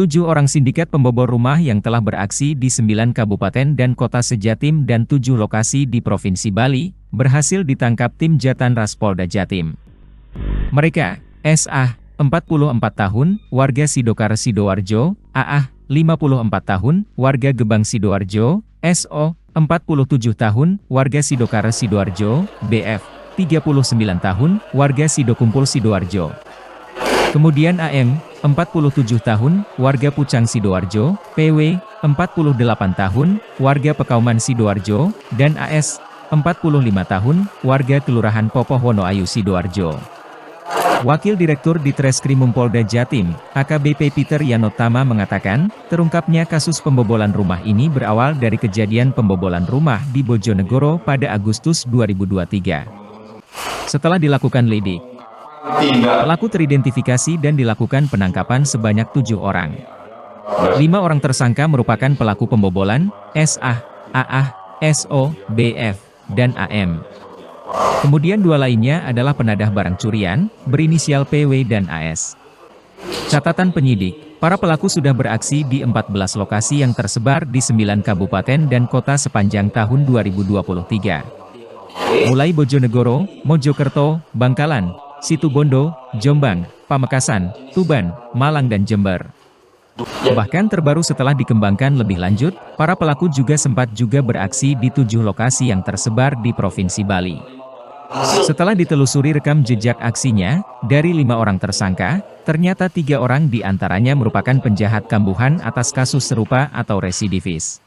7 orang sindikat pembobol rumah yang telah beraksi di 9 kabupaten dan kota sejatim dan 7 lokasi di Provinsi Bali, berhasil ditangkap tim Jatanras Polda Jatim. Mereka, SA, 44 tahun, warga Sidokar Sidoarjo, AA, 54 tahun, warga Gebang Sidoarjo, SO, 47 tahun, warga Sidokar Sidoarjo, BF, 39 tahun, warga Sidokumpul Sidoarjo. Kemudian AM, 47 tahun, warga Pucang Sidoarjo, PW, 48 tahun, warga Pekauman Sidoarjo, dan AS, 45 tahun, warga Kelurahan Popoh Wonoayu Sidoarjo. Wakil Direktur Ditreskrimum Polda Jatim, AKBP Peter Yanotama mengatakan, terungkapnya kasus pembobolan rumah ini berawal dari kejadian pembobolan rumah di Bojonegoro pada Agustus 2023. Setelah dilakukan lidik, pelaku teridentifikasi dan dilakukan penangkapan sebanyak 7 orang. 5 orang tersangka merupakan pelaku pembobolan, SA, AA, SO, BF, dan AM. Kemudian 2 lainnya adalah penadah barang curian, berinisial PW dan AS. Catatan penyidik, para pelaku sudah beraksi di 14 lokasi yang tersebar di 9 kabupaten dan kota sepanjang tahun 2023. Mulai Bojonegoro, Mojokerto, Bangkalan, Situbondo, Jombang, Pamekasan, Tuban, Malang dan Jember. Bahkan terbaru setelah dikembangkan lebih lanjut, para pelaku juga sempat beraksi di 7 lokasi yang tersebar di Provinsi Bali. Setelah ditelusuri rekam jejak aksinya, dari 5 orang tersangka, ternyata 3 orang diantaranya merupakan penjahat kambuhan atas kasus serupa atau residivis.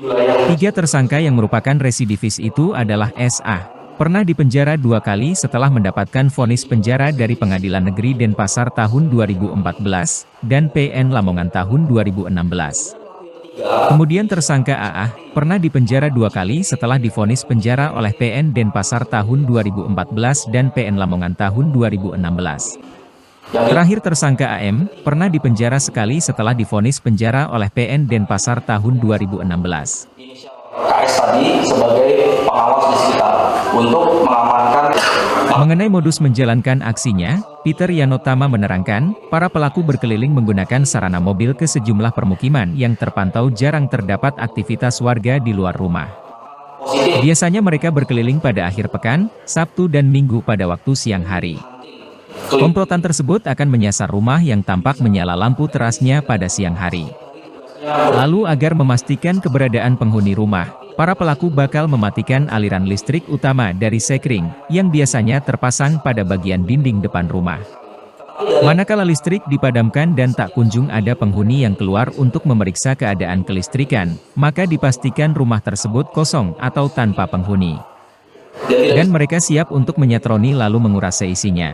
3 tersangka yang merupakan residivis itu adalah SA, pernah dipenjara 2 kali setelah mendapatkan vonis penjara dari Pengadilan Negeri Denpasar tahun 2014, dan PN Lamongan tahun 2016. Kemudian tersangka AA, pernah dipenjara 2 kali setelah divonis penjara oleh PN Denpasar tahun 2014 dan PN Lamongan tahun 2016. Terakhir tersangka AM, pernah dipenjara sekali setelah divonis penjara oleh PN Denpasar tahun 2016. KS tadi sebagai pengawas di sekitar untuk mengamankan. Mengenai modus menjalankan aksinya, Peter Yanotama menerangkan, para pelaku berkeliling menggunakan sarana mobil ke sejumlah permukiman yang terpantau jarang terdapat aktivitas warga di luar rumah. Biasanya mereka berkeliling pada akhir pekan, Sabtu dan Minggu pada waktu siang hari. Komplotan tersebut akan menyasar rumah yang tampak menyala lampu terasnya pada siang hari. Lalu agar memastikan keberadaan penghuni rumah, para pelaku bakal mematikan aliran listrik utama dari sekring, yang biasanya terpasang pada bagian dinding depan rumah. Manakala listrik dipadamkan dan tak kunjung ada penghuni yang keluar untuk memeriksa keadaan kelistrikan, maka dipastikan rumah tersebut kosong atau tanpa penghuni. Dan mereka siap untuk menyatroni lalu menguras seisinya.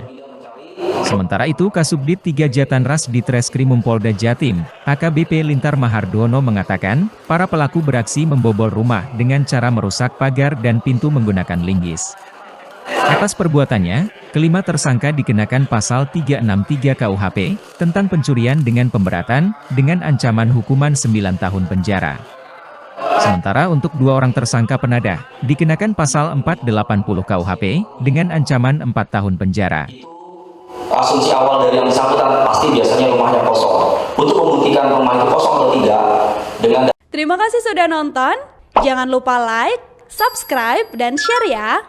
Sementara itu Kasubdit 3 Jatanras Ditreskrimum Polda Jatim, AKBP Lintar Mahardono mengatakan, para pelaku beraksi membobol rumah dengan cara merusak pagar dan pintu menggunakan linggis. Atas perbuatannya, kelima tersangka dikenakan pasal 363 KUHP, tentang pencurian dengan pemberatan, dengan ancaman hukuman 9 tahun penjara. Sementara untuk 2 orang tersangka penadah, dikenakan pasal 480 KUHP, dengan ancaman 4 tahun penjara. Asumsi awal dari yang bersangkutan pasti biasanya rumahnya kosong. Untuk membuktikan rumah itu kosong atau tidak, dengan... Terima kasih sudah nonton, jangan lupa like, subscribe, dan share ya!